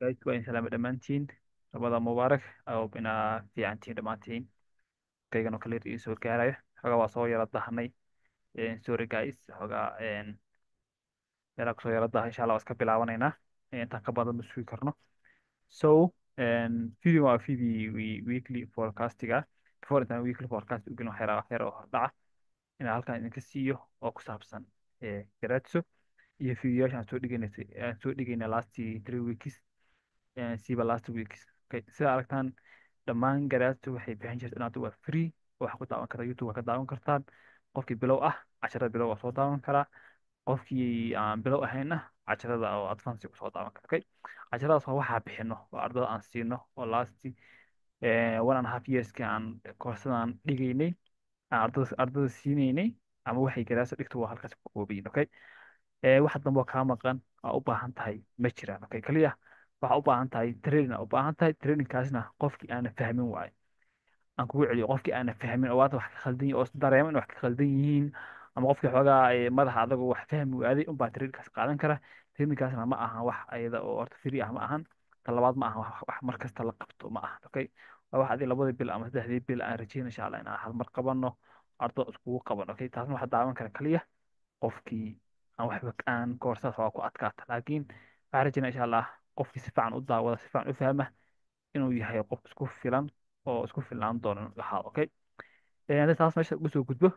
guys waa in salaama dhammaantiin labada mubaarak oo inaa fiicantiin dhammaantiin kaygan oo kale ii soo gaaraya xogaa waa soo yara dahnay sorry guys xogaa meelaa kusoo yara daha insha allah waa iska bilaabanaynaa intaan ka badan ma sugi karno so video waa video weekly forecastiga before intaan weekly forecast u gelin wax yar oo hordhaca inaan halkan idinka siiyo oo ku saabsan garaadso iyo videoyaasha aan soo dhigayna last 3 weeks siiba last weeks okay. Sida aragtaan dhammaan garaadtu waxay bixin jirta inaad waa free wax ku daawan karta youtube waa ka daawan kartaan qofkii bilow ah casharada bilow waa soo daawan karaa qofkii aan bilow ahayna casharada oo advance ku soo daawan kara okay. Casharadaas waa waxaa bixino oo ardada aan siino oo last 1.5 years aan koorsadan dhigaynay aan ardada siinaynay ama waxay garaadso dhigto waa halkaas ku koobayin okay. Wax dambe oo kaa maqan aa u baahan tahay ma jiraan okay. Kaliya waxaa u baahan tahay training aa u baahan tahay trainingkaasna qofkii aana fahmin waayo aan kugu celiyo qofkii aana fahmin oo waata wax ka khaldan yihiin oo dareema in wax ka khaldan yihiin ama qofkii xoogaa madaxa adagu wax fahmi waaday unbaa trainingkaas qaadan kara trainingkaasna ma ahan wax ayada oo horta free ah ma ahan ta labaad ma ahan wax mar kasta la qabto ma ahan okay. Waa wax adii 2 bil ama 3 bil aan rajeyna insha allah inaan hal mar qabano ardo iskugu qaban okay. Taasna waxaa daawan kara kaliya qofkii aan waxba aan koorsaas waa ku adkaata laakiin waxaan rajeynaa insha allah qofkii si fiican u daawada si fiican u fahma inuu yahay qof isku filan oo isku filnaan doono inuu ahaado okay. Hadda taas meesha ugu soo gudbo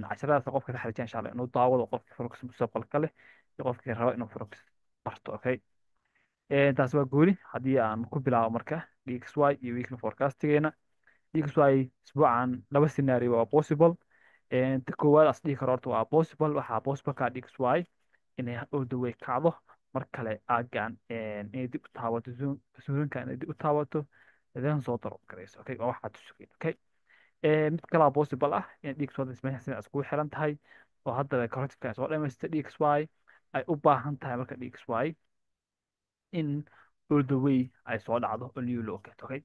casharadaas qofka ka xarijiya insha allah inuu daawado qofkii focus mustaqbalka leh iyo qofkii raba inuu focus barto okay. Taas waa gooni haddii aan ku bilaabo marka DXY iyo weekly forecastigeenna DXY isbuucan 2 scenario waa possible ta koowaad as dhihi karo horta waa possible waxaa possible ka DXY inay all the way kacdo mar kale aagaan inay dib u taabato suulinka inay dib u taabato idan soo daro garayso okay. Waa waxaad sugayn okay. Mid kale oo possible ah in DXY meesha sida iskugu xiran tahay oo hadda corrective soo dhamaystay DXY ay u baahan tahay marka DXY in all the way ay soo dhacdo oo new loo keento okay.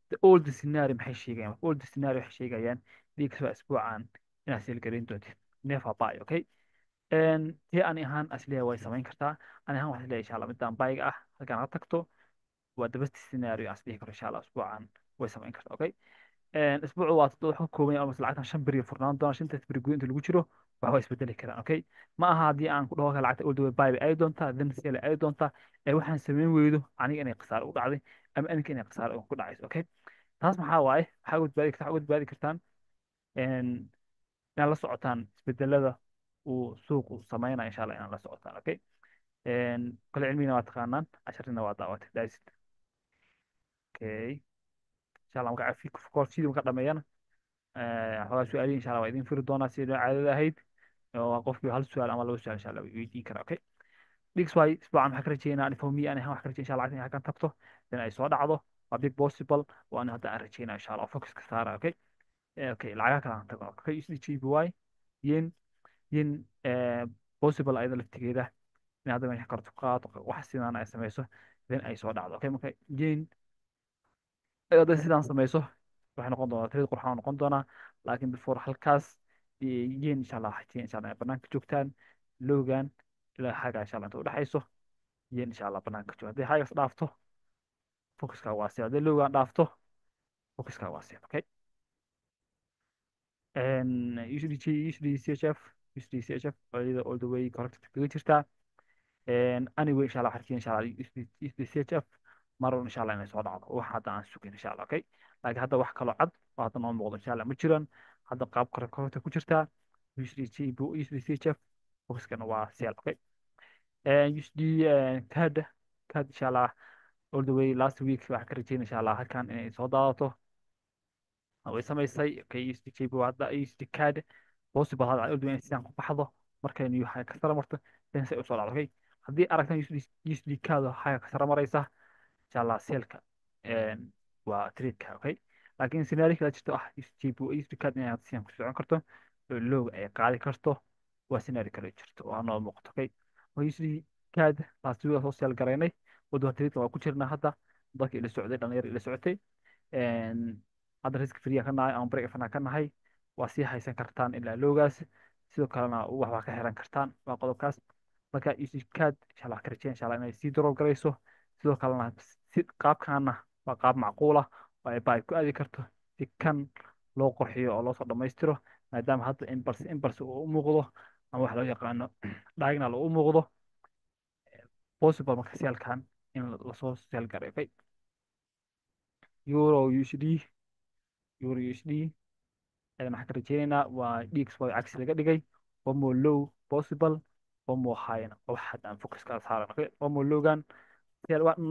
The old scenario maxay sheegayaan old scenario waxay sheegayaan DXY isbuucan inaad seelgarayn doontid never buy okay. tii ani ahaan asliya way samayn kartaa ani ahaan waxaan leeyahay insha allah midaan bayga ah halkaan ha tagto waa the best scenario aan isdhihi karo insha allah usbuucan way samayn kartaa okay. isbuucu waa wuxuu ka kooban yahay almost lacagtan 5 beri furnaan doona 5 beri guud inta lagu jiro wax waa isbedeli karaan okay. Ma aha haddii aan ku dhaho kale lacagta all the way buy ay doontaa then sale ay doontaa waxaan samayn weydo aniga inay khasaare u dhacday ama aminka inay khasaare ku dhacayso okay. Taas maxaa waaye waxaa uga badbaadi kartaan inaad la socotaan isbedelada uu suuqu sameynaya insha allah inaad la socotaan okay. kale cilmigina waa taqaanaan casharina waa daawatay daasid okay. insha allah marka sidii marka dhameeyana xogaa su-aalihi insha allah waa idin firi doonaa sidii caadada ahayd oo qofkii hal su-aal ama 2 su-aal insha allah weydiin kara okay. DXY isbuucan waxaan ka rajeynaa anifomiya ani ahaan waxaan ka rajeynaa insha allah lacagtan halkan tagto in ay soo dhacdo waa big possible waana hadda aan rajeynaa insha allah focus ka saara okay. Okay lacagaha kale aan tago okay. USDJPY yen yen possible ayada laftigeeda in hadda meesha karto qaado wax sidaan ay samayso then ay soo dhacdo okay. Marka yen hadda sidaan samayso waxay noqon doonaa trade qurxan noqon doonaa laakiin before halkaas yen insha allah waxay insha allah banaanka joogtaan loogan ilaa xaga insha allah inta u dhaxayso yen insha allah banaanka joog haddii xagas dhaafto focuska waa si haddii loogan dhaafto focuska waa si okay. USD CHF iyada all the way correct kaga jirtaa anyway insha allah waxaan insha allah USD CHF marun insha allah inay soo dhacdo wax hadda aan sugin insha allah okay. Laakiin hadda wax kaloo cad oo hadda noo muuqdo insha allah ma jiraan hadda qaab correct ku jirtaa USD CHF focuskana waa sell okay. USD CAD insha allah all the way last week waxaan ka rajeynaa insha allah halkan inay soo daadato way samaysay okay. USD waa hadda USD CAD possible hadda ay u duwan sidaan ku baxdo markaynu yahay ka sara marto then say u soo dhacdo okay. Haddii aragtan USD CAD waxaa ka sara maraysa insha allah seelka waa trade-ka okay. Laakiin scenario kale jirto ah USD CAD inay hadda sidaan ku socon karto oo looga ay qaadi karto waa scenario kale jirto oo noo muuqato okay. USD CAD last week soo seel garaynay waddo trade-ka waa ku jirnaa hadda dadkii ila socday dhalinyaro ila socotay hadda risk free ka nahay ama break ka nahay waa sii haysan kartaan ilaa loogaas sidoo kalena wax waa ka xiran kartaan waa qodobkaas marka USD CAD insha allah ka rajeyn insha allah inay sii drop garayso sidoo kalena si qaabkaana waa qaab macquul ah oo ay bike ku aadi karto si kan loo qurxiyo oo loo soo dhammaystiro maadaama hadda impulse uu u muuqdo ama wax loo yaqaano diagonal uu u muuqdo possible marka seelkan in lasoo seel garay okay euro usd euro usd waxaan ka rajeynaynaa waa dxy cagsi laga dhigay omo low possible omo highna oo wax hadda aan focus kala saaran okay omo lowgan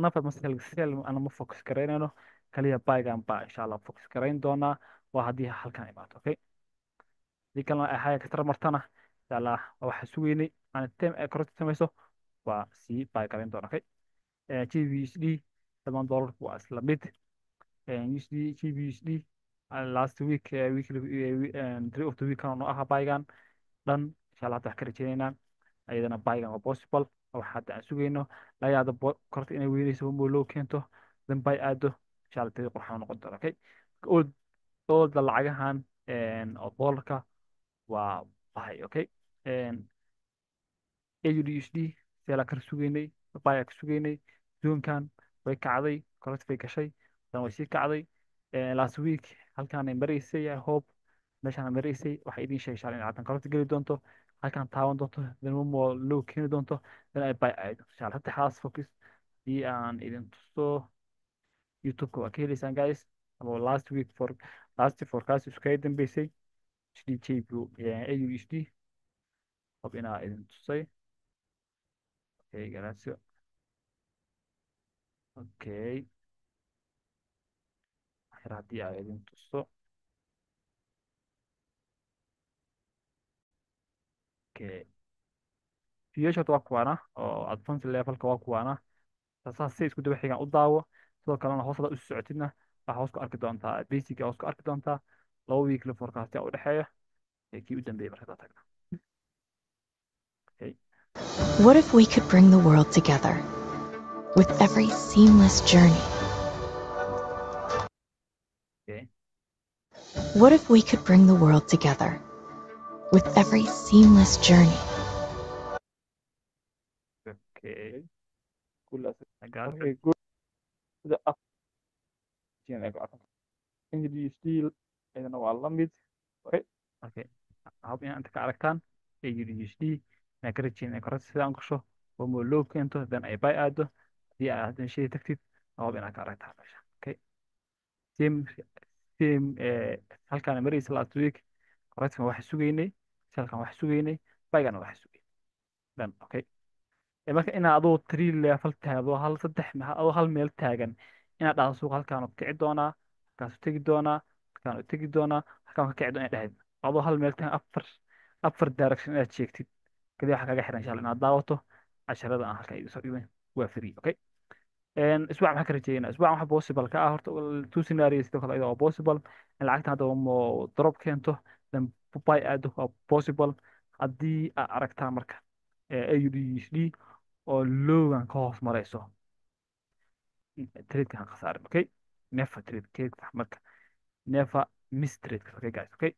nafad ma seel ana ma focus garaynayno kaliya baygan baa insha allah focus garayn doonaa waa haddii halkan imaato okay haddii kalena ay haya kastar martana insha allah waa waxaa sugeynay aan tem ay kororta samayso waa sii bay garayn doona okay gbusd dhamaan doolarku waa isla mid usd gbusd last week weekly 3 of the week kan oo aha baygan dhan insha allah hadda wax ka rajeynaynaa ayadana baygan waa possible wax hadda aan sugayno laga yaabo korta inay weynayso mo loo keento dan bay aado insha allah tadi qurxan noqon doona okay olda lacagahan oo doolarka waa bahay okay AUD seelaa kala sugeynay baya ka sugeynay zoonkan way kacday kororti bay gashay dan way sii kacday last week halkaan ay maraysay I hope meeshaan maraysay waxay idin sheegay in lacagtan kororti geli doonto halkaan taaban doonto dan momo low keeni doonto dan ay bay aado insha allah saddexdaas focus haddii aan idin tuso youtube-ka waa ka helaysaan guys ama last forecast isku kaga dambeysay HDJB AUD hob inaa idin tusay okay galaasyo okay xir haddii aan idin tuso okay fiyashot waa kuwaana oo advance levelka waa kuwaana saas si isku daba xigaan u daawo sidoo kalena hoos hadaad usi socotidna waxaa hoos ku arki doontaa basic hoos ku arki doontaa 2 weekly forecast yaa u dhexeeya kii u dambeeyay marka daa tagna okay What if we could bring the world together with every seamless journey? okay What if we could bring the world together with every seamless journey? okay kulaas okay good sida af English steel ayadana waa la mid okay okay hab in inta ka aragtaan AUD na ka rajeyna kororti sidaan gasho oo low keento dan ay bay aado haddii aad haddan shay tagtid hab inaad ka aragtaan meesha okay same halkaan maraysa last week korortigan waxa sugeynay halkaan waxa sugeynay baygana waxa sugeynay dan okay marka inaad adoo 3 level taagdo adoo hal meel taagan inaad dhahdo suuqa halkaan kici doonaa halkaas tegi doonaa halkaan tegi doonaa halkaan ka kici doonaa dhahayd adoo hal meel taagan afar direction inaad sheegtid kadib waxaa kaga xiran insha allah inaad daawato casharada aan halkaan idin soo dhigay waa free okay isbuuc maxaa ka rajeynaa isbuuc waxa possible ka ah horta two scenarios sidoo kale iyadoo waa possible in lacagta hadda mo drop keento then buy aado waa possible haddii aad aragtaa marka AUD oo lowgan ka hoos marayso tradekan ha khasaarin okay never trade marka never miss trade okay guys okay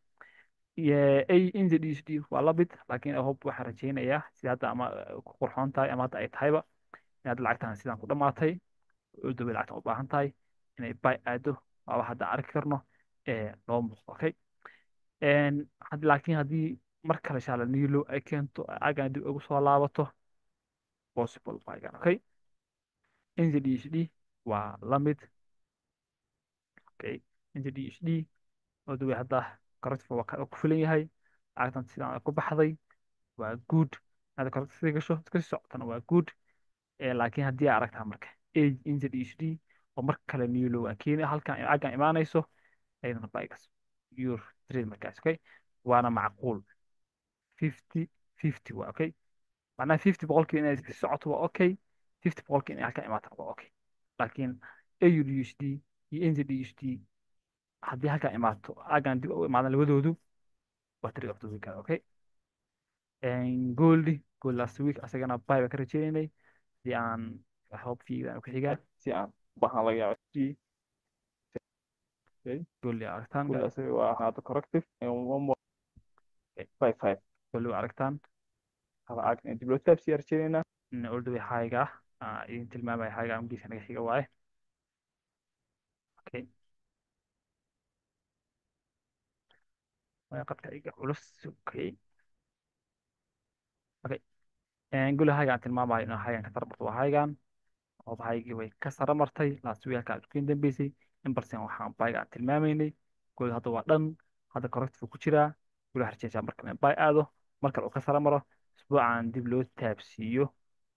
NZD waa la mid laakiin hope waxaan rajeynayaa sida hadda ama ku qurxoon tahay ama hadda ay tahayba inaad lacagtan sidaan ku dhamaatay oo daway lacagtan u baahan tahay inay buy aado waa wax hadda arki karno loo muuqdo okay laakiin haddii mar kale insha allah new low ay keento agan dib ugu soo laabato possible buygan okay NZD waa la mid okay NZD oo daway hadda corrective waa ku filan yahay lacagtan sidaan ku baxday waa good hadda corrective sii gasho iska sii socotana waa good laakiin haddii aad aragtaa marka NZD oo mar kale new low aan keeni halkan agan imaanayso ayadana buygas your trade markaas okay waana macquul 50 waa okay معناها 50 boqolkiiba inay iska socoto waa okay 50 boqolkiiba inay halkan imaato waa okay laakiin AUD iyo NZD haddii halkan imaato agan dib u imaadan labadoodu waa trade of the week okay gold last week asagana buy baan ka rajeynay si aan hope fiigan ku xigaa si aan waxaan laga yaabaa gold aragtaan gold asaga waa hada corrective 55 gold aragtaan haba ag dib loo taabsi rajeynayna in all the way high ah idin tilmaamaya xaga amgiisa naga xiga waaye. Okay. Waa qadka iga culus. Okay. Okay. guli haygan aan tilmaamayo inuu haygan ka tarbarto waa haygan oo bahaygii way ka sara martay last week halka isku dambeysay in balsen waxaan bayga aan tilmaamaynay guli hadda waa dhan hadda corrective ku jiraa guli harjeysa marka in bay aado marka uu ka sara maro isbuucan dib loo taabsiiyo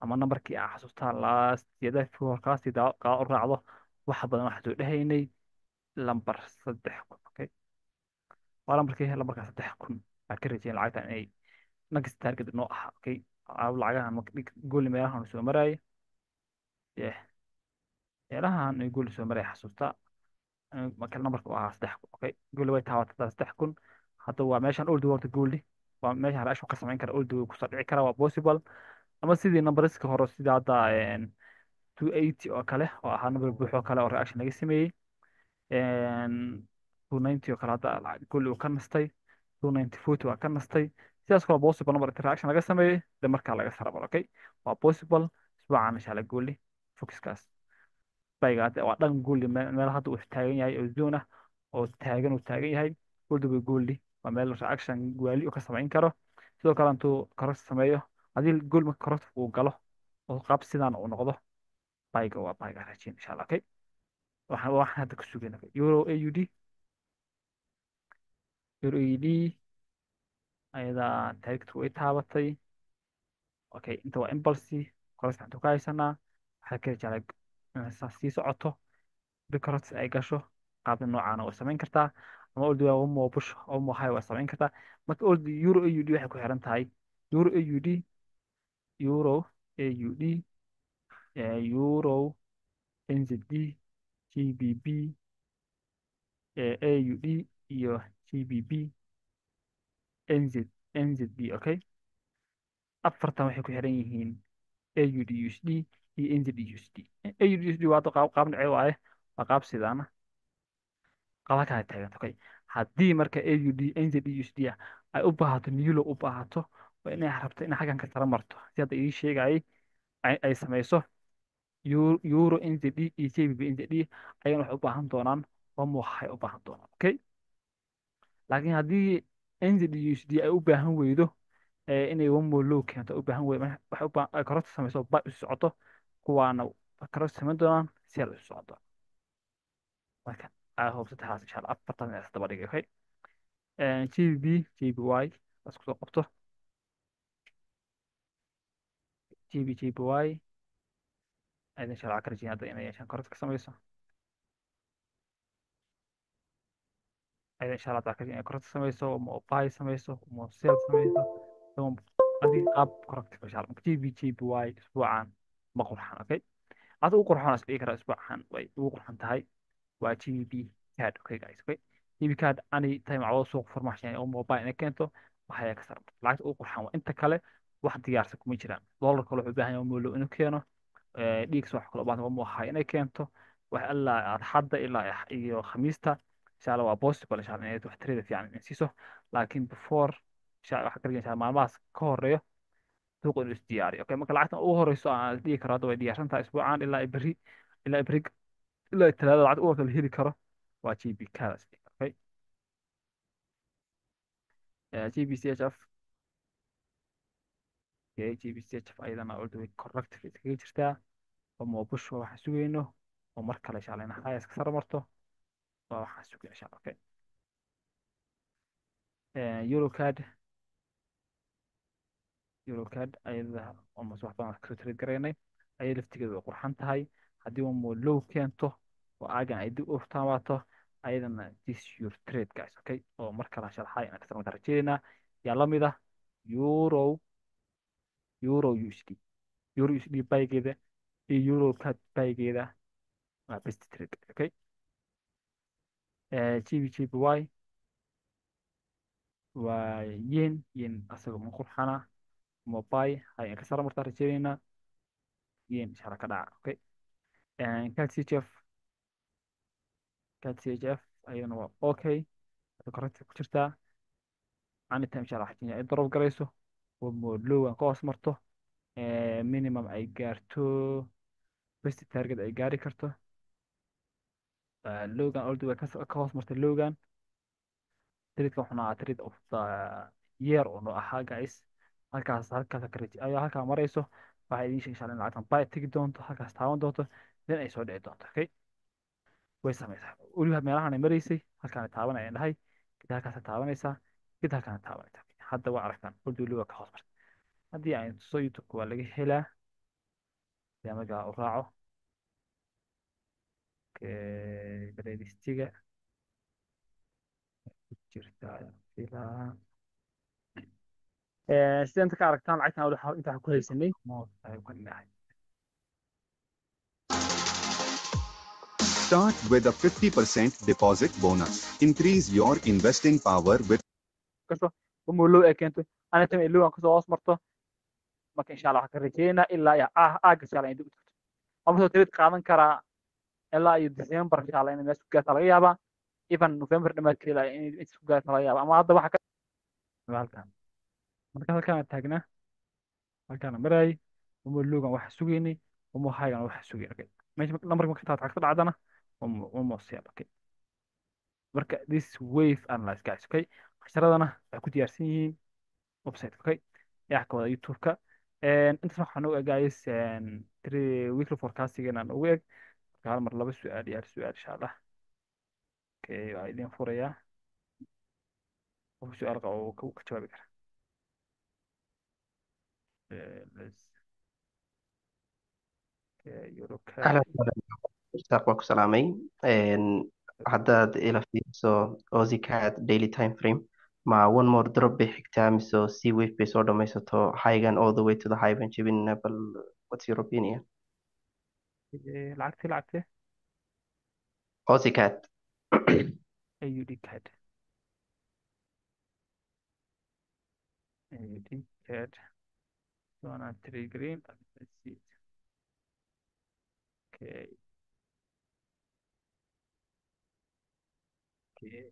ama nambarkii aan xasuustaa last yada forecast daa u raacdo waxa badan waxaa soo dhahaynay lambar 3 kun. Okay. waa lambarka 3 kun baa ka rajeyn lacagta inay next target noo aha. Okay. lacagahan marka guli meelahan soo maraya meelahan ay guli soo maraya xasuusta marka nambarka u ahaa 3 kun. Okay. guli way taabataa 3 kun hadda waa meeshan old world guli waa meeshan raashu ka samayn kara old kusoo dhici kara waa possible ama sidii numberiska hore sida hadda 280 oo kale oo ahaa number buux oo kale oo reaction laga sameeyey 290 oo kale hadda guli uu ka nastay 290 waa ka nastay sidaas kale possible number interaction laga sameeyey de markaa laga sarabal. Okay. waa possible isbuucan insha Allah guli focuskaas bayga hadda waa dhan gooldi meel hadda uu taagan yahay oo zone ah oo taagan uu taagan yahay gooldi way gooldi waa meel reaction waali uu ka samayn karo sidoo kale intuu correct sameeyo haddii gool marka correct uu galo oo qaab sidaan uu noqdo bayga waa bayga raajin insha Allah. Okay. waxaan hadda ku sugayna euro AUD euro AUD ayada taagtu way taabatay. Okay. inta waa impulse correct intuu ka haysanaa waxaa ka jeclaa in sii socoto decorates ay gasho qaabka noocaana way samayn kartaa ama old waa umo bush umo high waa samayn kartaa marka old euro AUD waxay ku xiran tahay euro AUD euro AUD euro NZD GBP AUD iyo GBP NZB. Okay. afartan waxay ku xiran yihiin AUD USD iyo NZD USD. AUD USD waa qaab nocee waaye waa qaab sidaana qaba kala taagan. Okay. haddii marka AUD NZD USD ay u baahato niyulo u baahato waa inay rabto in xaggan ka tara marto si hadda ii sheegayay ay samayso euro NZD iyo JBP NZD ayagana waxay u baahan doonaan omo waxay u baahan doonaan. Okay. laakiin haddii NZD USD ay u baahan weydo inay omo low keento u baahan weydo waxay u baahan kororta samayso ba isu socoto kuwaana kororta samayn doonaan si ay isu socoto marka hope saddexdaas insha Allah afartan is daba dhigay. Okay. GBP JPY taas kusoo qabto JPY aydan sharca ka rajin hadda inay yeeshaan kororta ka samayso aydan insha Allah ka rajin inay kororta samayso ama buy samayso ama sell samayso ama adiga qaab kororta insha Allah JPY isbuucan ma qurxan. Okay. hada u qurxoon as dhigi karaa isbuucan way ugu qurxan tahay waa GBP card. Okay guys. Okay. GBP card ani time cawdo suuq farmashiyan oo mobile inay keento waxay ka sarta lacagta ugu qurxan waa inta kale wax diyaarsan kuma jiraan dollar kale wuxuu u baahan yahay molo inuu keeno dhiigso wax kale u baahan waa hay inay keento wax alla hadda ilaa iyo khamiista insha Allah waa possible insha Allah inay wax trade fiican in siiso laakiin before insha Allah waxa ka insha Allah maalmahaas ka horeeyo suuq inuu is diyaariyo. Okay. marka lacagtan ugu horeyso aan dhigi karo hadda way diyaarsan tahay isbuucan ilaa beri ilaa talaada lacag ugu la heli karo waa GB kaas. Okay. GBCHF okay. GBCHF ayadana all the way correct kaga jirtaa oo moobush waxaan sugayno oo mar kale insha Allah in hayas ka sar marto waa waxaan sugayno insha Allah. Okay. Eurocard ayada almost wax badan ka trade garaynay ayay laftigeedu way qurxan tahay haddii uu mo low keento oo aagan ay dib u taabato ayadana this your trade guys. Okay. oo mar kale sharxay inaan kasoo rajeynaa yaa la mid ah euro USD euro USD baygeeda iyo Eurocard baygeeda waa best trade. Okay. GBY waa yen asagoo ma qurxana mobile ayaan ka sara martaa rajeynayna yen insha Allah ka dhaca. Okay. CAD CHF ayadana waa okay hadda correct ku jirtaa anytime insha Allah xajin ay drop garayso oo mo low aan ka hoos marto minimum ay gaarto best target ay gaari karto. Logan ordi way ka hoos martay Logan. Trade-ka wuxuu ahaa trade of the year oo noo ahaa guys. Halkaas ka rij ayaa halkaa marayso. Waxay idiin sheegaysaa in lacagtan buy tegi doonto, halkaas taaban doonto, then ay soo dhici doonto. Okay, way samaysaa. Weliba meelahan ay maraysay, halkaan taaban ay dhahay, kadib halkaas taabanaysaa, kadib halkaan taabanaysaa. Hadda waa aragtaan ordi weliba ka hoos martay. Haddii aan tuso YouTube waa laga helaa. Dee markaa u raaco playlistiga ku jirta ayaan filaa. Sida inta ka aragtaan lacagtan inta waxaan ku haysanay moos ayuu ka dhinahay. Start with a 50% deposit bonus. Increase your investing power with kasto uma low ay keento ana tan low aan kasoo hoos marto marka insha Allah waxaan ka rajeynaa ilaa ya aaga insha Allah inta u tagto ama soo tirad qaadan karaa ilaa iyo December insha Allah in meesha ku gaarto laga yaabaa even November dhamaadkeeda in inta ku gaarto laga yaabaa ama hadda waxa ka halkan marka halkaan taagnaa halkaan maray uma low aan wax sugeynay uma high aan wax sugeynay meesha number marka taad ka dhacdana uma siya okay marka this wave analyze guys okay casharadana waxay ku diyaarsan yihiin website okay yaa ka wada youtube-ka intaas waxaan u guys weekly forecasting inaan ugu eg marka hal mar laba su-aal iyo hal su-aal insha allah okay waa idin furayaa qof su-aal qaba uu ka jawaabi kara eurocard أهلا وسهلا اشتاق ku salaamay haddaad ila fiiriso Aussie CAD daily time frame ma one more drop bay xigtaa mise si wave bay soo dhamaysato highgan all the way to the high ban jebinna bal what's your opinion lacagtee Aussie CAD AUD card AUD card 203 green let's see okay okay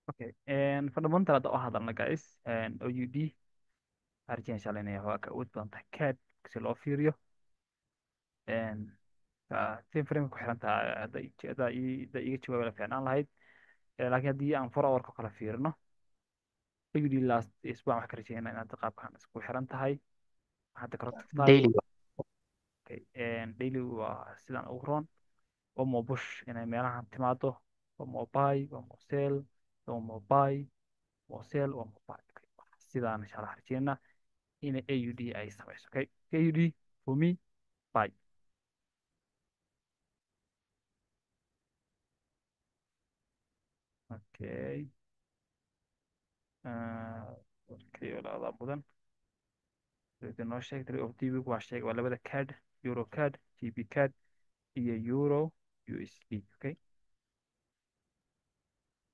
okay fundamental hadda oo hadalna guys OUD arjeen insha Allah inay waa ka awood badan tahay card si loo fiiriyo time frame ku xiran tahay hadda iga jawaabi la fiicnaan lahayd laakiin haddii aan 4 hour ka kala fiirino AUD last isbuuc waxaan ka rajeynaa inaad qaabkan isku xiran tahay hadda corrective tahay daily okay daily waa sidaan ugu roon omo bush inay meelahan timaado omo buy omo sell omo buy omo sell omo buy okay. sidaan insha Allah rajeynaa in AUD ay samayso okay AUD for me buy okay okay walaada mudan sidii noo sheegtay of TV waa sheegay waa labada card euro card GB card iyo euro USD okay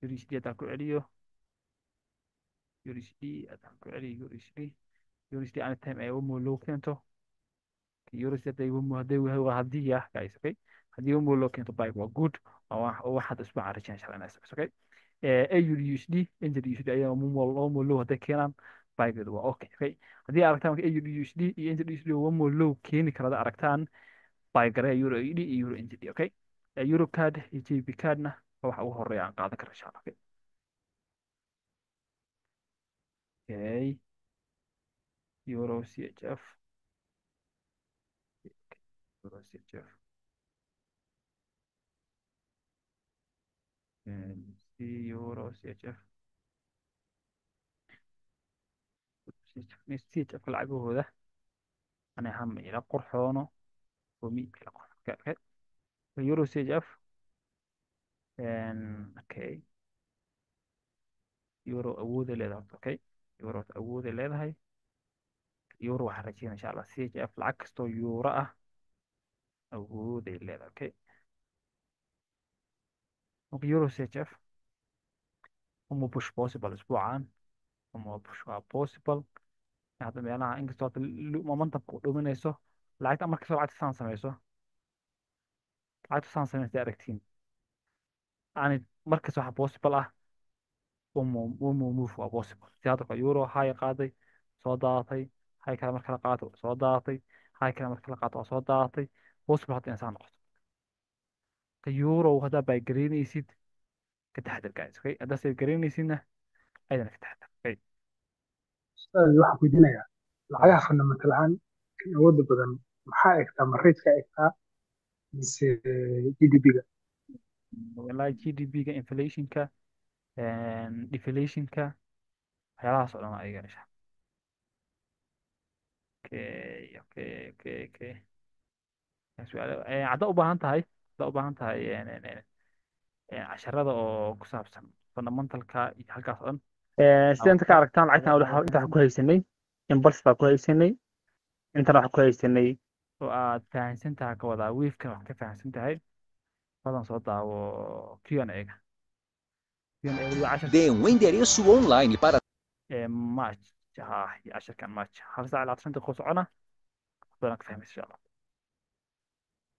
USD hadaan ku celiyo USD hadaan ku celiyo USD anytime ay umu loo keento USD haddii ya guys okay haddii umu loo keento bike waa good waa hadda isbuucan rajeen insha Allah inay samayso okay AUD USD injil USD ayaa umu loo hadday keenaan bikeedu waa okay okay haddii aragtaan marka AUD USD iyo injil USD umu loo keeni karada aragtaan bike gare euro USD iyo euro injil okay euro card iyo JB cardna waxa ugu horeeya aan qaadan karo insha Allah okay okay euro CHF euro CHF euro CHF CHF lacagahooda أنا هم إلى قرحانة ومي إلى قرحانة okay euro CHF okay euro أود leedahay okay euro أود leedahay euro waxaan rajeynaa insha Allah CHF lacag kastoo euro ah awooday leedahay okay marka euro CHF uma push possible isbuucan uma push waa possible hadda meelaha inkastoo hadda momentumka u dhuminayso lacagta markastoo lacagta saan samayso aragtiin yani markas waxa possible ah one more move waa possible. Si hadda kale euro high qaaday, soo daadatay, high kale marka la qaato soo daadatay, high kale marka la qaato waa soo daadatay. Possible hadda inay saa noqoto. ka euro haddaa bay garaynaysid ka taxadar guys, okay? haddaa say garaynaysidna ayadana ka taxadar, okay? waxaan weydiinayaa Ah, lacagaha fundamental ahaan kan awooda badan maxaa egtaa ma rate-ka egtaa mise GDP-ga? wallahi GDP-ga, inflationka, deflationka, waxyaalahaas oo dhan waa ayaga gasha. Okay, okay, okay, okay. Su'aalo haddaa u baahan tahay, haddaa u baahan tahay casharada oo ku saabsan fundamentalka iyo halkaas oo dhan. Sida inta ka aragtaan lacagtan inta waxaa ku haysanay impulse baa ku haysanay, intana waxaa ku haysanay oo aad fahansan tahay ka wadaa weefkan wax ka fahansan tahay. badan soo daawo Q&A-ga. Q&A weliba cashar Dê um endereço online para match iyo casharkan match 1 saac 20 daqiiqo socona badan ka fahmaysa insha Allah.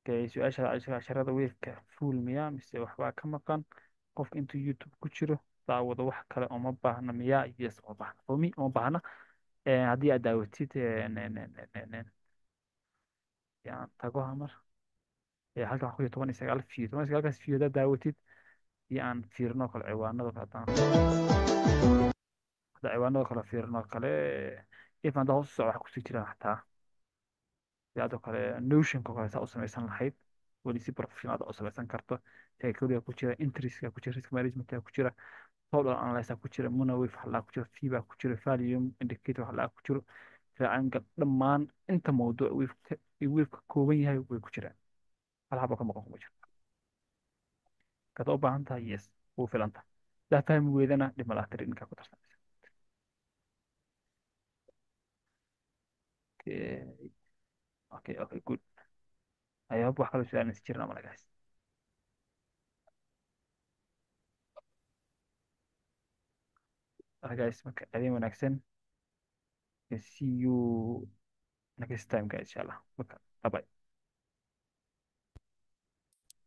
Okay, su-aasha casharada weefka full miyaa mise waxbaa ka maqan? qofka intuu YouTube ku jiro daawado wax kale uma baahna miyaa? Yes, uma baahna. For me uma baahna. haddii aad daawatid yaan tago hamar halkan waxaa ku jira 19 view, 19kaas view haddaad daawatid iyo aan fiirino kale ciwaanada kale hadda ciwaanada kale fiirino kale if hadda hoos u soco waxaa kusii jiraan xataa sidoo kale notionka kale saa u samaysan lahayd weli si professional u samaysan karto psychology ku jira, interest ku jira, risk management ku jira, total analysis ku jira, monowave waxa ku jira, fee baa ku jira, value indicator waxa ku jira, triangle dhammaan inta mawduuc weefka kooban yahay way ku jiraan. hal haba ka maqan kuma jiro. kada u baahan tahay yes wuu filanta. daa fahmi weydana dhib ma laha traininka ku darsanaysa. Okay, okay, okay, good. I hope wax kale su-aal is jirna malaha guys. Guys, marka adin wanaagsan. See you next time guys inshallah. Bye bye.